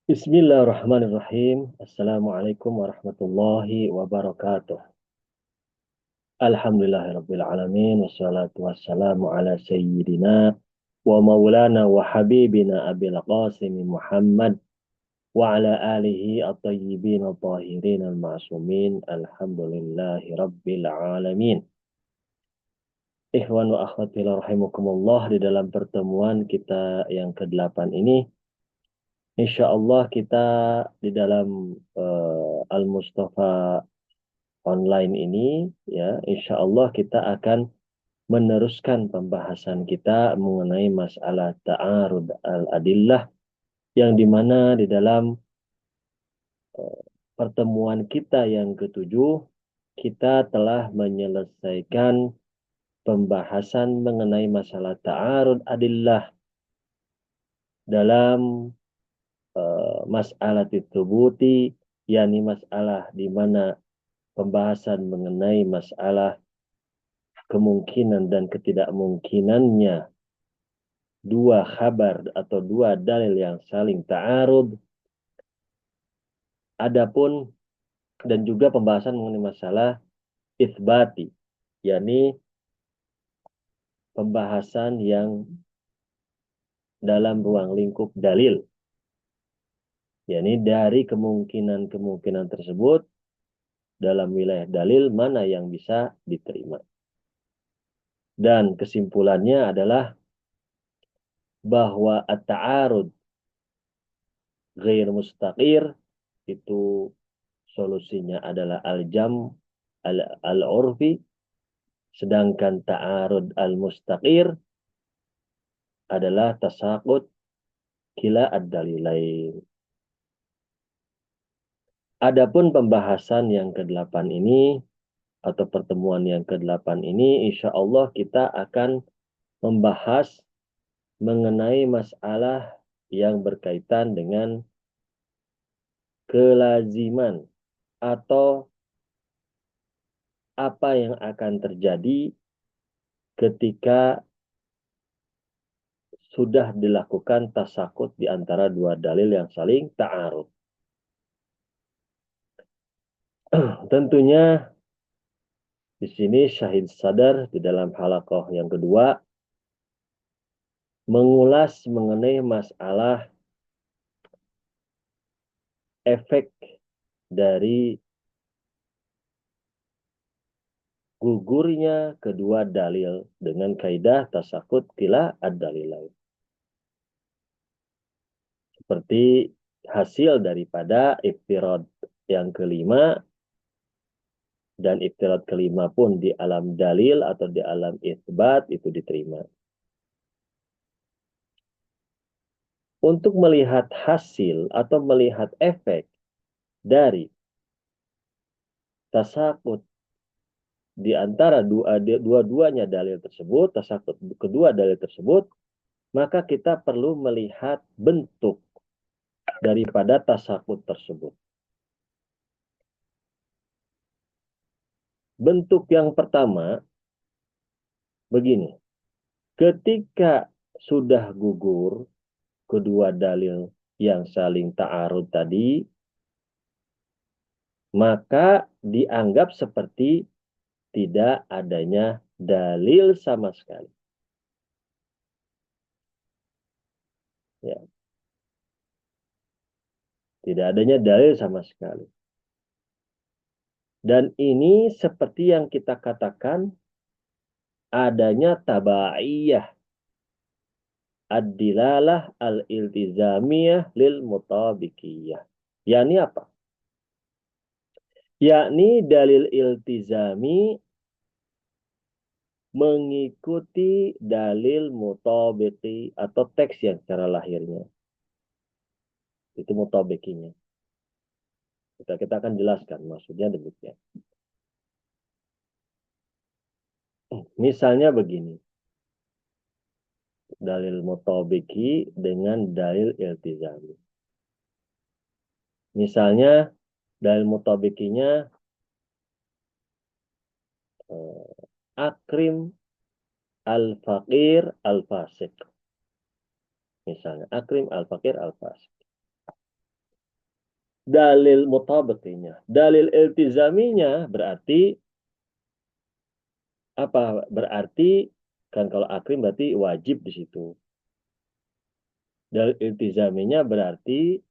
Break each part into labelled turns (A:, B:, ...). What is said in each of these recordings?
A: Bismillahirrahmanirrahim. Assalamualaikum warahmatullahi wabarakatuh. Alhamdulillahirabbil alamin wassalatu wassalamu ala sayyidina wa maulana wa habibina Abil Qasim Muhammad wa ala alihi at-tayyibin at-tahirin al-ma'sumin. Alhamdulillahirabbil alamin. Ikhwan wa akhwati rahimakumullah, di dalam pertemuan kita yang ke-8 ini insya Allah kita di dalam Al-Mustafa online ini, ya, insya Allah kita akan meneruskan pembahasan kita mengenai masalah ta'arud al-adillah, yang dimana di dalam pertemuan kita yang ketujuh kita telah menyelesaikan pembahasan mengenai masalah ta'arud adillah dalam masalah tithubuti, yakni masalah di mana pembahasan mengenai masalah kemungkinan dan ketidakmungkinannya dua khabar atau dua dalil yang saling ta'arud. Adapun dan juga pembahasan mengenai masalah itsbati, yakni pembahasan yang dalam ruang lingkup dalil, yakni dari kemungkinan-kemungkinan tersebut dalam wilayah dalil mana yang bisa diterima. Dan kesimpulannya adalah bahwa at-ta'arud ghair mustaqir itu solusinya adalah al-jam al-urfi, sedangkan ta'arud al-mustaqir adalah tasaqut kila ad-dalilain. Adapun pembahasan yang ke-8 ini atau pertemuan yang ke-8 ini, insya Allah kita akan membahas mengenai masalah yang berkaitan dengan kelaziman atau apa yang akan terjadi ketika sudah dilakukan tasakut di antara dua dalil yang saling ta'arud. Tentunya di sini Syahid Sadar di dalam halaqah yang kedua mengulas mengenai masalah efek dari gugurnya kedua dalil dengan kaidah tasakut kila ad-dalilain. Seperti hasil daripada iftirad yang kelima, dan iftirad kelima pun di alam dalil atau di alam itsbat itu diterima. Untuk melihat hasil atau melihat efek dari tasakut di antara dua-duanya dalil tersebut, tasakut kedua dalil tersebut, maka kita perlu melihat bentuk daripada tasakut tersebut. Bentuk yang pertama begini, ketika sudah gugur kedua dalil yang saling ta'arud tadi, maka dianggap seperti tidak adanya dalil sama sekali. Ya. Tidak adanya dalil sama sekali. Dan ini seperti yang kita katakan adanya tabaiyah ad-dilalah al-iltizamiyah lil mutabikiyah. Yakni apa? Yakni dalil iltizami mengikuti dalil mutabiki atau teks yang secara lahirnya. Itu mutabikinya. Kita akan jelaskan maksudnya demikian. Misalnya begini. Dalil mutabiki dengan dalil iltizami. Misalnya dalil mutabikinya akrim al-faqir al-fasik. Misalnya akrim al-faqir al-fasik. dalil mutabakinya. Dalil iltizaminya berarti apa? Berarti kan kalau akrim berarti wajib di situ. Dalil iltizaminya berarti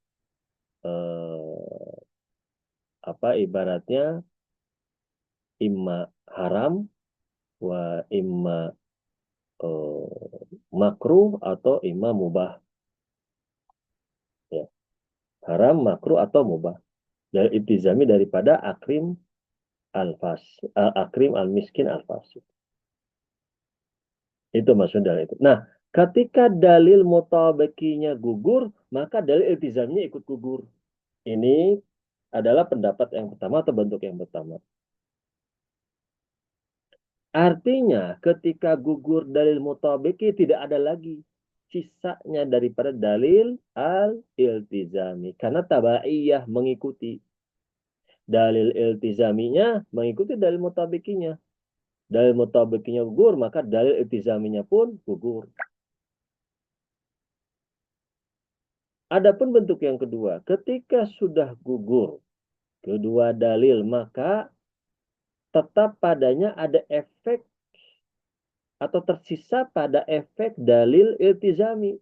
A: apa ibaratnya imma haram wa imma makruh atau imma mubah, ya. Haram, makruh atau mubah. Dari iltizami daripada akrim akrim al miskin al fasid. Itu maksud dalil itu. Nah, ketika dalil mutabakinya gugur, maka dalil iltizamnya ikut gugur. Ini adalah pendapat yang pertama atau bentuk yang pertama. Artinya, ketika gugur dalil mutabiki tidak ada lagi sisanya daripada dalil al-iltizami. Karena tabaiyah mengikuti. Dalil iltizaminya mengikuti dalil mutabikinya. Dalil mutabikinya gugur, maka dalil iltizaminya pun gugur. Adapun bentuk yang kedua, ketika sudah gugur kedua dalil, maka tetap padanya ada efek atau tersisa pada efek dalil iltizami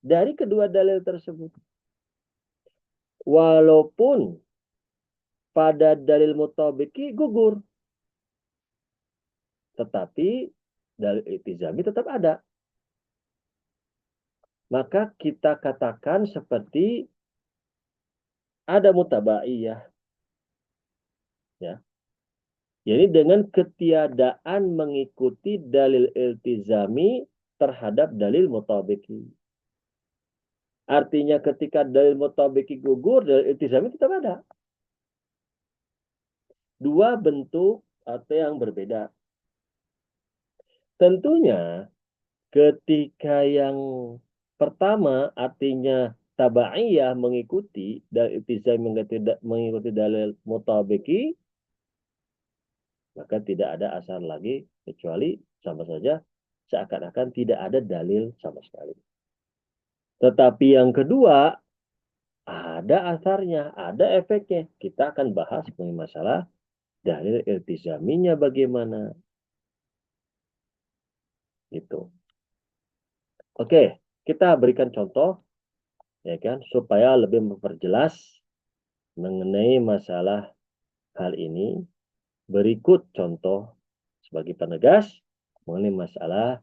A: dari kedua dalil tersebut. Walaupun pada dalil mutabiki gugur, tetapi dalil iltizami tetap ada. Maka kita katakan seperti ada mutabaiyah, ya. Jadi dengan ketiadaan mengikuti dalil iltizami terhadap dalil mutabiki. Artinya ketika dalil mutabiki gugur, dalil iltizami tetap ada. Dua bentuk atau yang berbeda. Tentunya ketika yang pertama artinya tabaiyah mengikuti dalil iltizami mengikuti dalil mutabiki, maka tidak ada asar lagi kecuali sama saja seakan-akan tidak ada dalil sama sekali. Tetapi yang kedua ada asarnya, ada efeknya. Kita akan bahas mengenai masalah dalil iltizaminya bagaimana. Itu. Oke, kita berikan contoh ya kan supaya lebih memperjelas mengenai masalah hal ini. Berikut contoh sebagai penegas mengenai masalah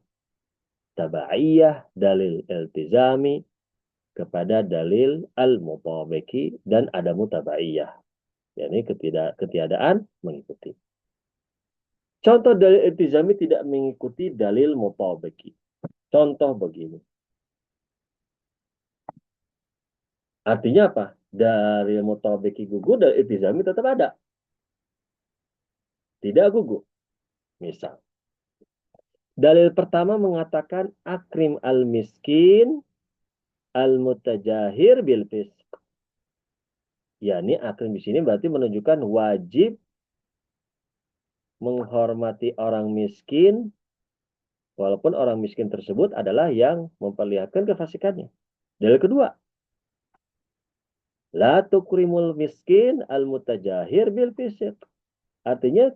A: tabaiyah dalil iltizami kepada dalil al-mutabiki dan ada mutabaiyah, yakni ketiadaan mengikuti. Contoh dalil iltizami tidak mengikuti dalil mutabiki. Contoh begini. Artinya apa? Dalil mutabiki gugur, dalil iltizami tetap ada. Tidak gugur. Misal, dalil pertama mengatakan akrim al-miskin al-mutajahir bil fisq. Yani akrim di sini berarti menunjukkan wajib menghormati orang miskin walaupun orang miskin tersebut adalah yang memperlihatkan kefasikannya. Dalil kedua, la tukrimul miskin al-mutajahir bil fisq. Artinya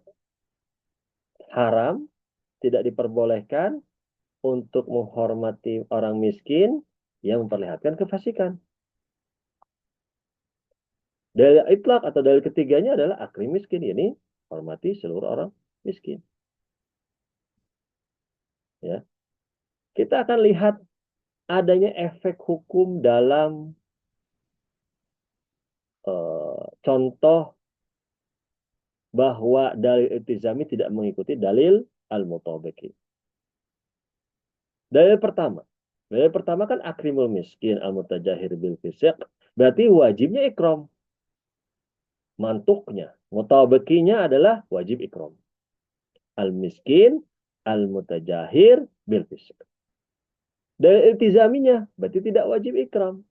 A: haram, tidak diperbolehkan untuk menghormati orang miskin yang memperlihatkan kefasikan. Dalil itlaq atau dalil ketiganya adalah akrim miskin. Ini hormati seluruh orang miskin. Ya. Kita akan lihat adanya efek hukum dalam contoh bahwa dalil iltizami tidak mengikuti dalil al-mutabiki. Dalil pertama kan akrimul miskin al-mutajahir bil fisq, berarti wajibnya ikram. Mantuknya, mutabakinya adalah wajib ikram. Al-miskin al-mutajahir bil fisq. Dalil iltizaminya berarti tidak wajib ikram.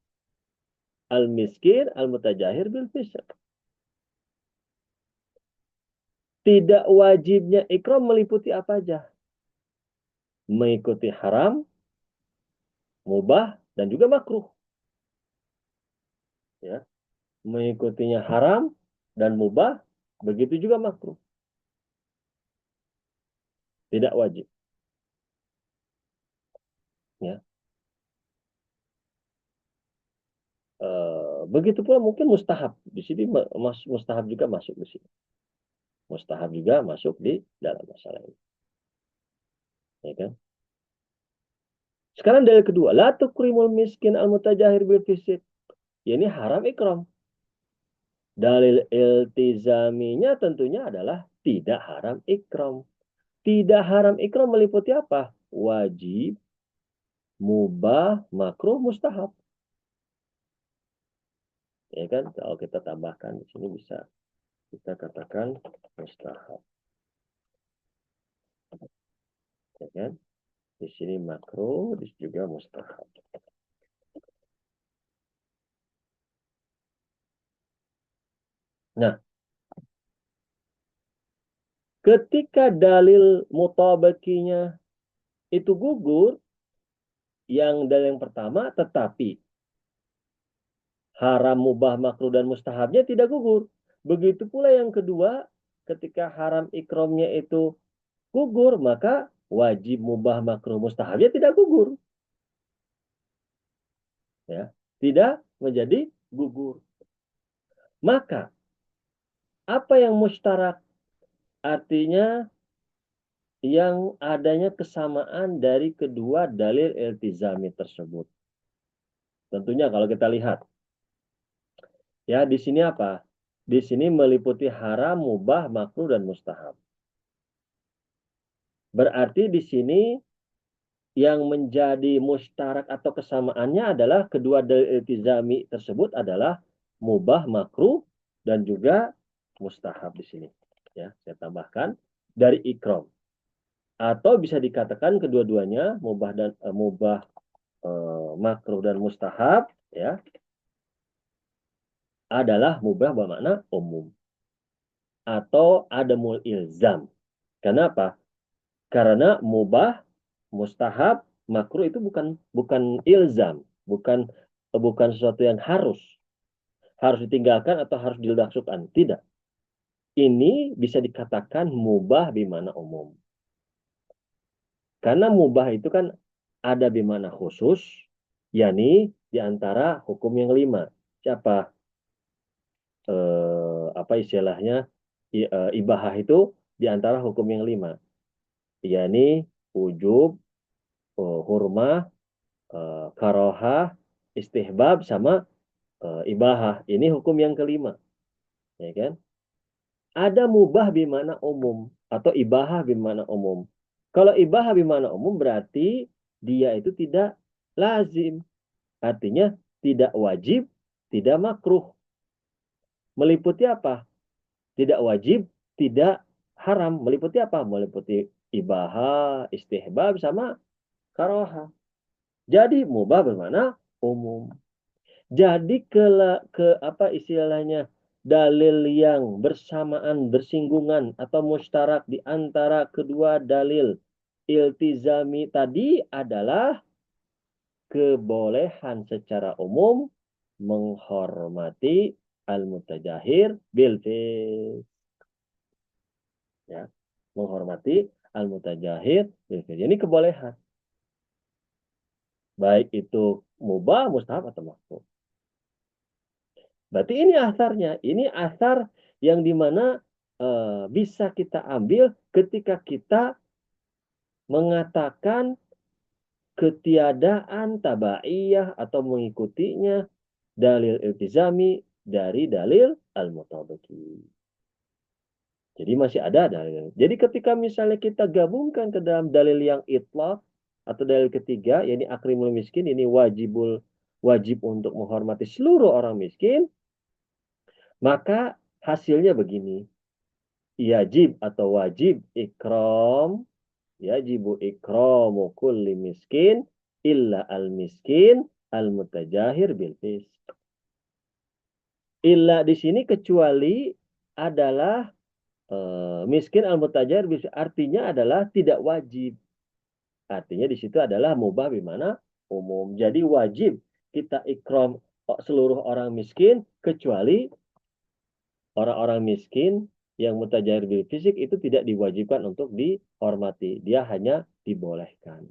A: Al-miskin al-mutajahir bil fisq. Tidak wajibnya ikram meliputi apa aja? Mengikuti haram, mubah, dan juga makruh. Ya. mengikutinya haram dan mubah, begitu juga makruh. Tidak wajib. Ya. Begitu pula mungkin mustahab. Di sini mustahab juga masuk di sini. Mustahab juga masuk di dalam masalah ini. Ya kan? Sekarang dalil kedua, la tukrimul miskin al-mutajahir bil fisik. Ini haram ikram. Dalil iltizaminya tentunya adalah tidak haram ikram. Tidak haram ikram meliputi apa? Wajib, mubah, makruh, mustahab. Ya kan? Kalau kita tambahkan di sini bisa kita katakan mustahab. Ya kan? Di sini makruh, di sini juga mustahab. Nah, ketika dalil mutabakinya itu gugur, yang dalil yang pertama tetapi haram, mubah, makruh, dan mustahabnya tidak gugur. Begitu pula yang kedua, ketika haram ikramnya itu gugur, maka wajib, mubah, makruh, mustahabnya tidak gugur. Ya, tidak menjadi gugur. Maka, apa yang mustarak? Artinya yang adanya kesamaan dari kedua dalil iltizami tersebut. Tentunya kalau kita lihat, ya di sini apa? Di sini meliputi haram, mubah, makruh, dan mustahab. Berarti di sini yang menjadi mustarak atau kesamaannya adalah kedua dalil iltizami tersebut adalah mubah, makruh, dan juga mustahab di sini. Ya, saya tambahkan dari ikram. Atau bisa dikatakan kedua-duanya mubah dan makruh dan mustahab ya adalah mubah bermakna umum atau adamul ilzam. Kenapa? Karena mubah, mustahab, makruh itu bukan ilzam, bukan sesuatu yang harus ditinggalkan atau harus dilaksanakan. Tidak. Ini bisa dikatakan mubah bimana umum. Karena mubah itu kan ada bimana khusus, yakni di antara hukum yang 5. Siapa? Apa istilahnya? Ibahah itu di antara hukum yang 5. Yakni ujub, hurmah, karohah, istihbab, sama ibahah. Ini hukum yang kelima. Ya kan? Ada mubah bimana umum atau ibahah bimana umum. Kalau ibahah bimana umum berarti dia itu tidak lazim. Artinya tidak wajib, tidak makruh. Meliputi apa? Tidak wajib, tidak haram. Meliputi apa? Meliputi ibahah, istihbab, sama karohah. Jadi mubah bermana umum. Jadi ke apa istilahnya dalil yang bersamaan bersinggungan atau mustarak di antara kedua dalil iltizami tadi adalah kebolehan secara umum menghormati al-mutajahir bil ya, menghormati al-mutajahir bil ini kebolehan, baik itu mubah, mustahab, atau makruh. Berarti ini asarnya. Ini asar yang dimana bisa kita ambil ketika kita mengatakan ketiadaan tabaiyah atau mengikutinya dalil iltizami dari dalil al-mutabaki. Jadi masih ada dalil. Jadi ketika misalnya kita gabungkan ke dalam dalil yang itlaq atau dalil ketiga, yakni akrimul miskin, ini wajib untuk menghormati seluruh orang miskin, maka hasilnya begini. Yajib atau wajib ikram, yajibu ikramu kulli miskin illa al miskin al mutajahir bil fisq. Illa di sini kecuali adalah miskin al mutajahir bil fisq, artinya adalah tidak wajib. Artinya di situ adalah mubah bimana umum. Jadi wajib kita ikram seluruh orang miskin, kecuali orang-orang miskin yang mutajir bil fisik itu tidak diwajibkan untuk dihormati. Dia hanya dibolehkan.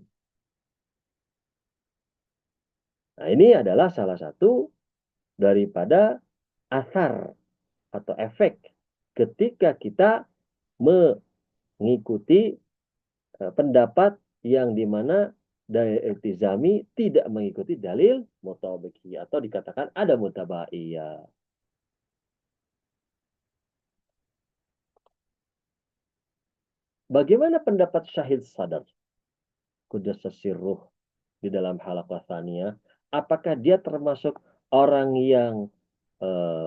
A: Nah, ini adalah salah satu daripada asar atau efek ketika kita mengikuti pendapat yang dimana dalil iltizami tidak mengikuti dalil mutabiki atau dikatakan ada mutabaiyah. Bagaimana pendapat Syahid Sadar Qudasa Sirruh di dalam halaqah tsaniyah? Apakah dia termasuk orang yang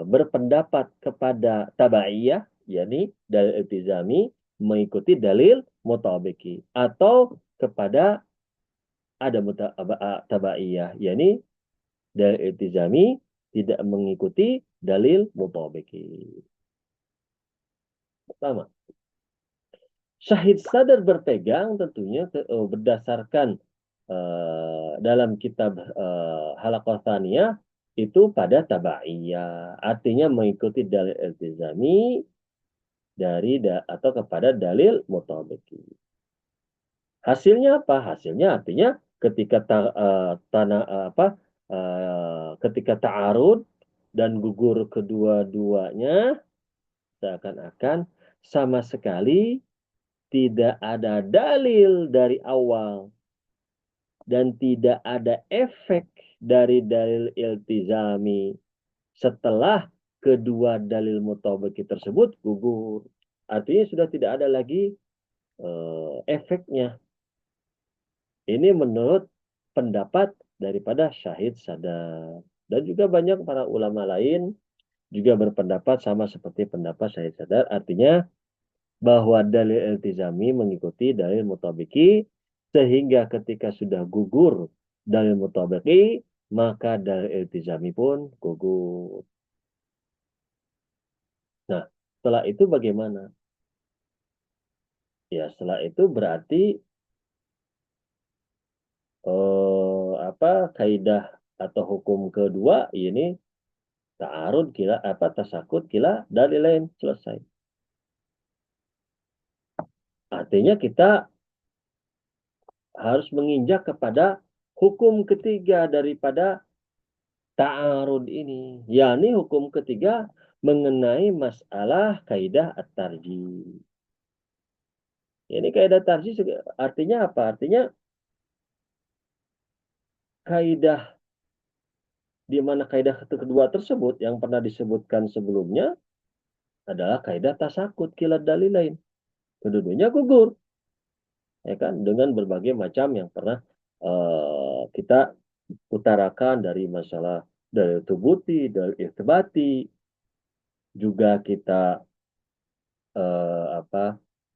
A: berpendapat kepada tabaiyah, yakni dalil iltizami mengikuti dalil mutabiki, atau kepada ada tabaiyah, yakni dalil iltizami tidak mengikuti dalil mutabiki? Pertama, Syahid Sadar berpegang tentunya berdasarkan dalam kitab Halaqah Tsaniyah itu pada tabaiyah, artinya mengikuti dalil iltizami atau kepada dalil mutabiki. Hasilnya apa? Hasilnya artinya ketika ketika ta'arud dan gugur kedua-duanya, seakan-akan sama sekali tidak ada dalil dari awal dan tidak ada efek dari dalil iltizami setelah kedua dalil mutabiki tersebut gugur. Artinya sudah tidak ada lagi efeknya. Ini menurut pendapat daripada Syahid Sadar. Dan juga banyak para ulama lain juga berpendapat sama seperti pendapat Syahid Sadar. Artinya bahwa dalil iltizami mengikuti dalil mutabiki, sehingga ketika sudah gugur dalil mutabiki, maka dalil iltizami pun gugur. Nah, setelah itu bagaimana? Ya, setelah itu berarti kaidah atau hukum kedua ini ta'arud kila tasakut kila dalil lain, selesai. Artinya kita harus menginjak kepada hukum ketiga daripada ta'arud ini, yakni hukum ketiga mengenai masalah kaidah at-tarjih. Ini kaidah tarjih artinya apa? Artinya kaidah di mana kaidah kedua tersebut yang pernah disebutkan sebelumnya adalah kaidah tasakut kila dalil lain. Kedua-duanya gugur, ya kan, dengan berbagai macam yang pernah kita utarakan dari masalah dalil tubuti, dalil irtibati, juga kita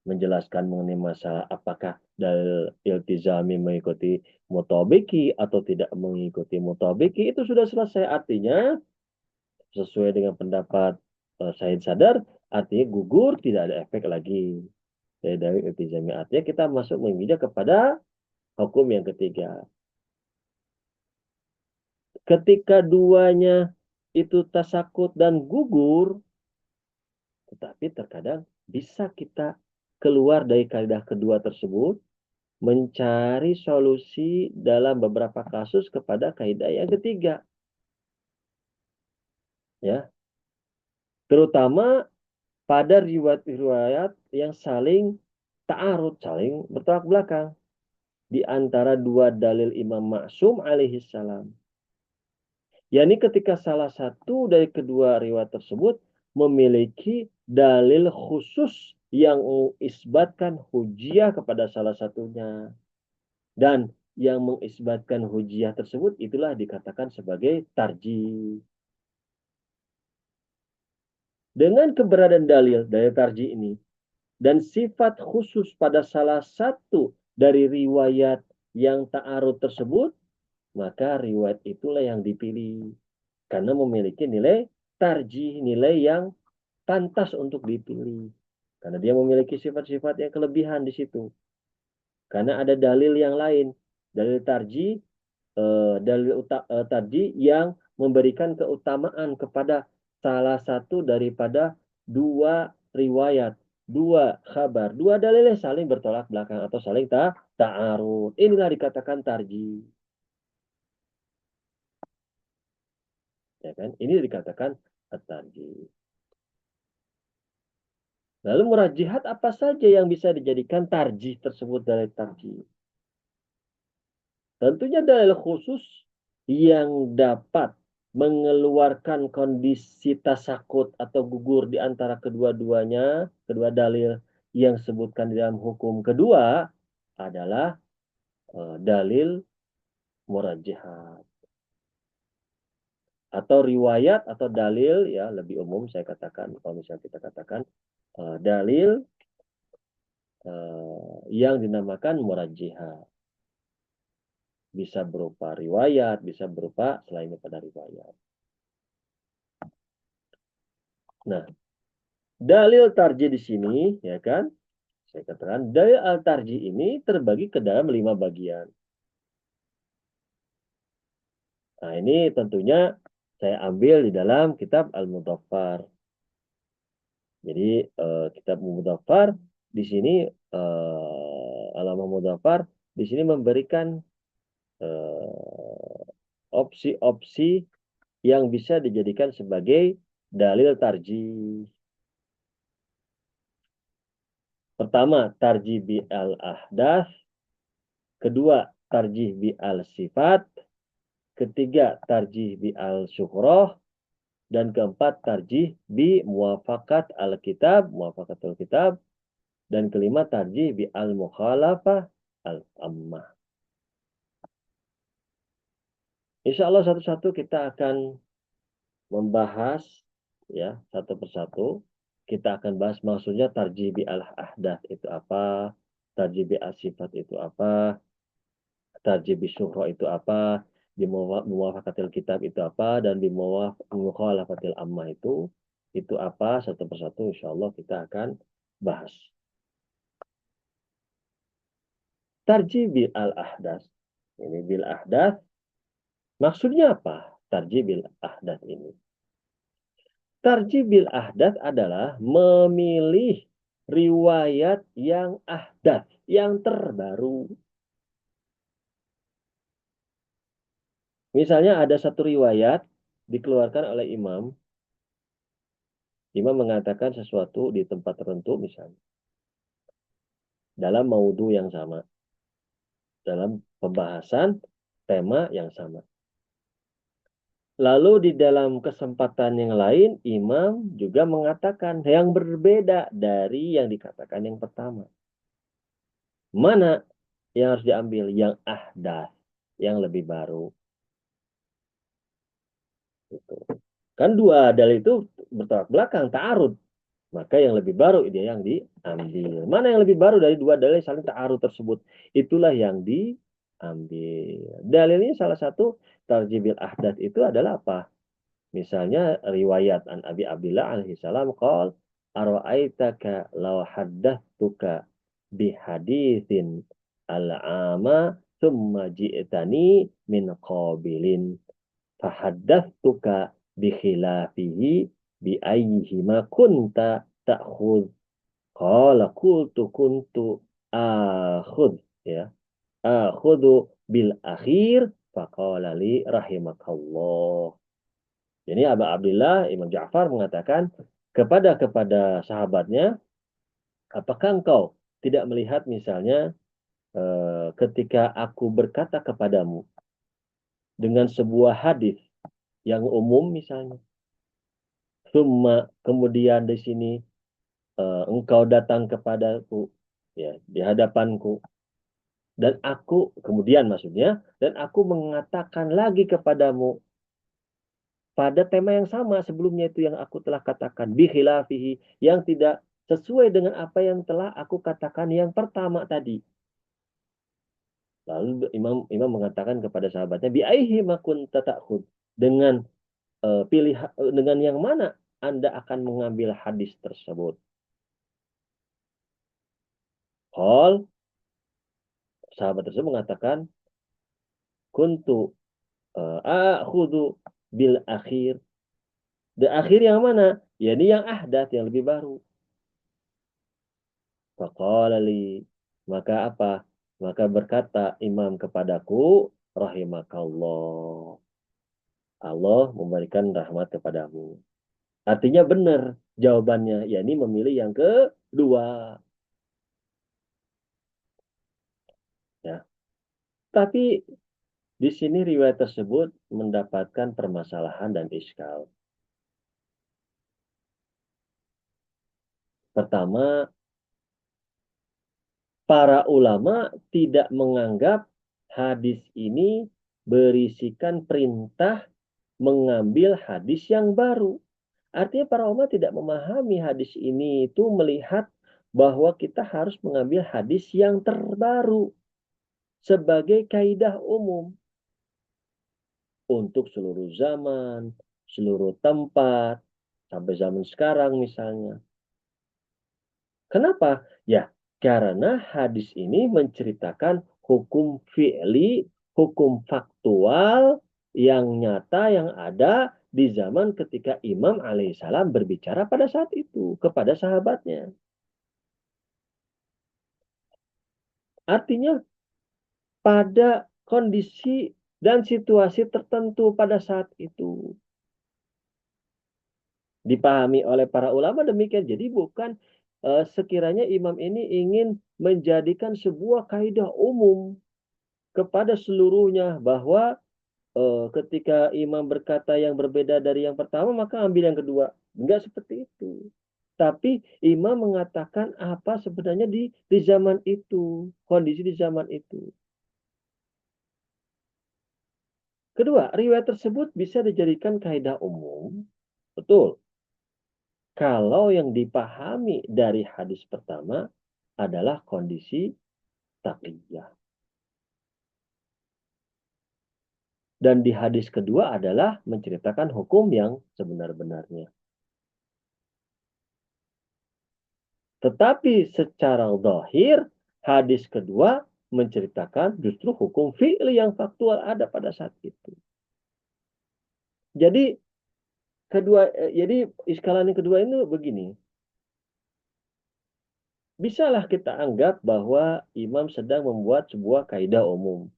A: menjelaskan mengenai masalah apakah dalil iltizami mengikuti mutabiki atau tidak mengikuti mutabiki, itu sudah selesai. Artinya sesuai dengan pendapat Syahid Sadar, artinya gugur, tidak ada efek lagi dari dalil iltizami. Artinya kita masuk menginjak kepada hukum yang ketiga. Ketika duanya itu tasakut dan gugur, tetapi terkadang bisa kita keluar dari kaidah kedua tersebut, mencari solusi dalam beberapa kasus kepada kaidah yang ketiga. Ya. Terutama pada riwayat-riwayat yang saling ta'arud, saling bertolak belakang di antara dua dalil Imam Ma'sum alaihi salam. yakni ketika salah satu dari kedua riwayat tersebut memiliki dalil khusus yang mengisbatkan hujiyah kepada salah satunya. Dan yang mengisbatkan hujiyah tersebut itulah dikatakan sebagai tarjih. Dengan keberadaan dalil tarjih ini dan sifat khusus pada salah satu dari riwayat yang ta'arud tersebut, maka riwayat itulah yang dipilih karena memiliki nilai tarjih, nilai yang pantas untuk dipilih. Karena dia memiliki sifat-sifat yang kelebihan di situ. Karena ada dalil yang lain, dalil tarjih, tarjih yang memberikan keutamaan kepada salah satu daripada dua riwayat, dua khabar, dua dalil yang saling bertolak belakang atau saling ta'arud. Inilah dikatakan tarjih. Ya kan? Ini dikatakan at-tarjih. Lalu murajihat apa saja yang bisa dijadikan tarjih tersebut dari tarjih? Tentunya dalil khusus yang dapat mengeluarkan kondisi tasakut atau gugur di antara kedua-duanya, kedua dalil yang disebutkan di dalam hukum kedua adalah dalil murajihat atau riwayat atau dalil, ya lebih umum saya katakan, kalau misalnya kita katakan dalil yang dinamakan murajihat. Bisa berupa riwayat, bisa berupa selain daripada riwayat. Nah, dalil tarjih di sini, ya kan? Saya katakan dalil al-tarjih ini terbagi ke dalam 5 bagian. Nah, ini tentunya saya ambil di dalam kitab Al-Mudhaffar. Jadi kitab Mudhaffar di sini Alamah Mudhaffar di sini memberikan opsi-opsi yang bisa dijadikan sebagai dalil tarjih. Pertama, tarjih bi al-ahdath. Kedua, tarjih bi al-sifat. Ketiga, tarjih bi al-syuhrah. Dan keempat, tarjih bi muwafakat al-kitab, muwafakatul kitab. Dan kelima, tarjih bi al-mukhalafah al-ammah. Insya Allah satu-satu kita akan membahas ya satu persatu. Kita akan bahas maksudnya tarjih bi al-ahdath itu apa, tarjih bi al-sifat itu apa, tarjih bi syuhra itu apa, di muwafaqatil kitab itu apa, dan di mukhalafatil ammah itu apa, satu persatu insya Allah kita akan bahas. Tarjih bil al-ahdath. Ini bil ahdath. Maksudnya apa? Tarjih bil ahdath ini. Tarjih bil ahdath adalah memilih riwayat yang ahdath, yang terbaru. Misalnya ada satu riwayat dikeluarkan oleh imam. Imam mengatakan sesuatu di tempat tertentu misalnya. Dalam maudhu yang sama. Dalam pembahasan tema yang sama. Lalu di dalam kesempatan yang lain, imam juga mengatakan yang berbeda dari yang dikatakan yang pertama. Mana yang harus diambil? Yang ahdath, yang lebih baru. Gitu. Kan dua dalil itu bertolak belakang, ta'arud. Maka yang lebih baru dia yang diambil. Mana yang lebih baru dari dua dalil saling ta'arud tersebut? Itulah yang diambil. Dalilnya salah satu tarjibil ahdath itu adalah apa? Misalnya riwayat an Abi Abdillah alaihi salam qol ara'aitaka law haddatsuka bi haditsin al-ama thumma ji'tani min qabilin fahaddatsuka bi khilafihi bi ayyihima kunta ta'khudh qala kuntu akhudh ya akhudhu bil akhir faqala li rahimakallah. Jadi Abu Abdullah Imam Ja'far mengatakan kepada sahabatnya, apakah engkau tidak melihat misalnya ketika aku berkata kepadamu dengan sebuah hadis yang umum misalnya, kemudian di sini engkau datang kepadaku ya di hadapanku dan aku kemudian maksudnya dan aku mengatakan lagi kepadamu pada tema yang sama sebelumnya itu yang aku telah katakan bikhilafihi yang tidak sesuai dengan apa yang telah aku katakan yang pertama tadi. Lalu imam mengatakan kepada sahabatnya bi aihi makun tatakhud dengan dengan yang mana Anda akan mengambil hadis tersebut. Qol sahabat tersebut mengatakan kuntu akhudhu bil akhir. The akhir yang mana? Ya ini yang ahdath, yang lebih baru. Faqala li, maka apa? Maka berkata imam kepadaku, rahimakallah. Allah memberikan rahmat kepadamu. Artinya benar jawabannya, yakni memilih yang kedua. Ya. Tapi di sini riwayat tersebut mendapatkan permasalahan dan iskal. Pertama, para ulama tidak menganggap hadis ini berisikan perintah mengambil hadis yang baru. Artinya para ulama tidak memahami hadis ini itu melihat bahwa kita harus mengambil hadis yang terbaru sebagai kaidah umum untuk seluruh zaman, seluruh tempat, sampai zaman sekarang misalnya. Kenapa? Ya, karena hadis ini menceritakan hukum fi'li, hukum faktual yang nyata yang ada di zaman ketika Imam alaihissalam berbicara pada saat itu kepada sahabatnya. Artinya pada kondisi dan situasi tertentu pada saat itu. Dipahami oleh para ulama demikian. Jadi bukan sekiranya imam ini ingin menjadikan sebuah kaidah umum kepada seluruhnya bahwa ketika imam berkata yang berbeda dari yang pertama maka ambil yang kedua. Enggak seperti itu. Tapi imam mengatakan apa sebenarnya di zaman itu, kondisi di zaman itu. Kedua, riwayat tersebut bisa dijadikan kaidah umum. Betul. Kalau yang dipahami dari hadis pertama adalah kondisi taqiyah. Dan di hadis kedua adalah menceritakan hukum yang sebenar-benarnya. Tetapi secara zahir, hadis kedua menceritakan justru hukum fi'li yang faktual ada pada saat itu. Jadi jadi iskalan yang kedua ini begini. Bisalah kita anggap bahwa imam sedang membuat sebuah kaidah umum.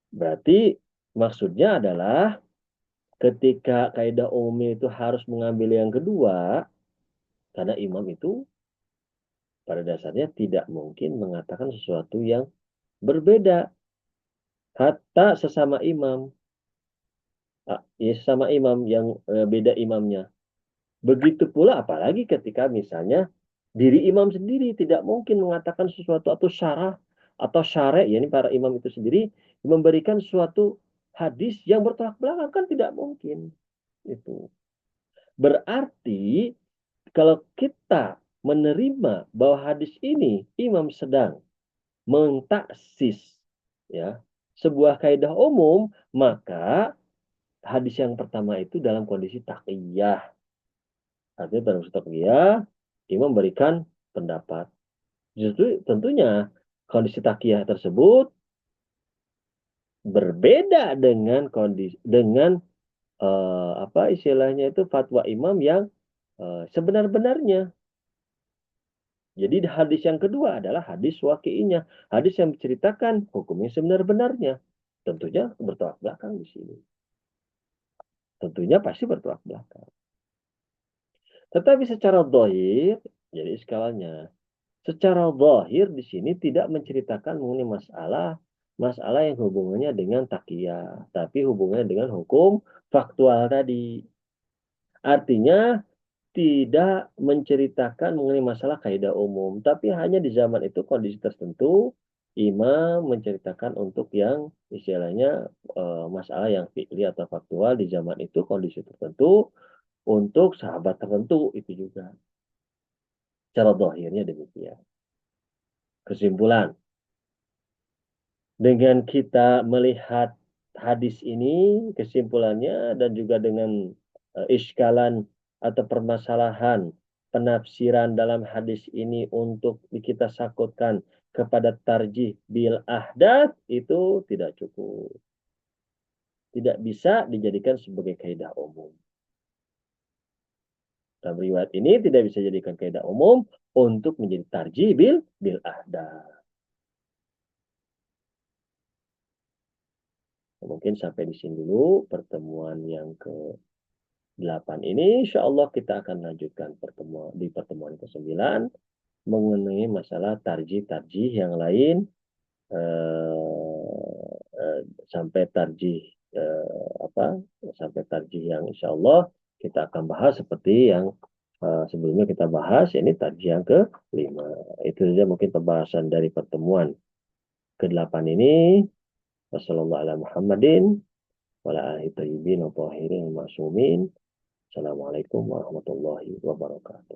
A: Berarti maksudnya adalah ketika kaidah umum itu harus mengambil yang kedua, karena imam itu pada dasarnya tidak mungkin mengatakan sesuatu yang berbeda. Hatta sesama imam, ya sesama imam yang beda imamnya. Begitu pula apalagi ketika misalnya diri imam sendiri tidak mungkin mengatakan sesuatu atau syarah atau syare, ya ini para imam itu sendiri memberikan suatu hadis yang bertolak belakang kan tidak mungkin itu. Berarti kalau kita menerima bahwa hadis ini imam sedang mentaksis ya sebuah kaidah umum, maka hadis yang pertama itu dalam kondisi taqiyah. Artinya dalam kondisi taqiyah, imam memberikan pendapat. Justru tentunya kondisi taqiyah tersebut berbeda dengan kondisi apa istilahnya itu fatwa imam yang sebenar-benarnya. Jadi hadis yang kedua adalah hadis waqi'inya, hadis yang menceritakan hukumnya sebenar-benarnya. Tentunya bertolak belakang di sini. Tentunya pasti bertolak belakang. Tetapi secara dhahir, jadi skalanya, secara dhahir di sini tidak menceritakan mengenai masalah yang hubungannya dengan taqiyah, tapi hubungannya dengan hukum faktual tadi. Artinya tidak menceritakan mengenai masalah kaidah umum, tapi hanya di zaman itu kondisi tertentu imam menceritakan untuk yang istilahnya masalah yang fi'li atau faktual di zaman itu kondisi tertentu untuk sahabat tertentu itu juga. Cara dohirnya demikian. Kesimpulan, dengan kita melihat hadis ini, kesimpulannya dan juga dengan iskalan atau permasalahan penafsiran dalam hadis ini untuk kita sakutkan kepada tarjih bil ahdath itu tidak cukup. tidak bisa dijadikan sebagai kaidah umum. Dalam riwayat ini tidak bisa dijadikan kaidah umum untuk menjadi tarjih bil ahda. Mungkin sampai di sini dulu pertemuan yang ke-8 ini. Insya Allah kita akan lanjutkan pertemuan ke-9 mengenai masalah tarjih-tarjih yang lain sampai tarjih sampai tarjih yang insya Allah kita akan bahas seperti yang sebelumnya kita bahas, ini tarjih yang ke-5. Itu saja mungkin pembahasan dari pertemuan ke-8 ini. Wassalamualaikum warahmatullahi wabarakatuh.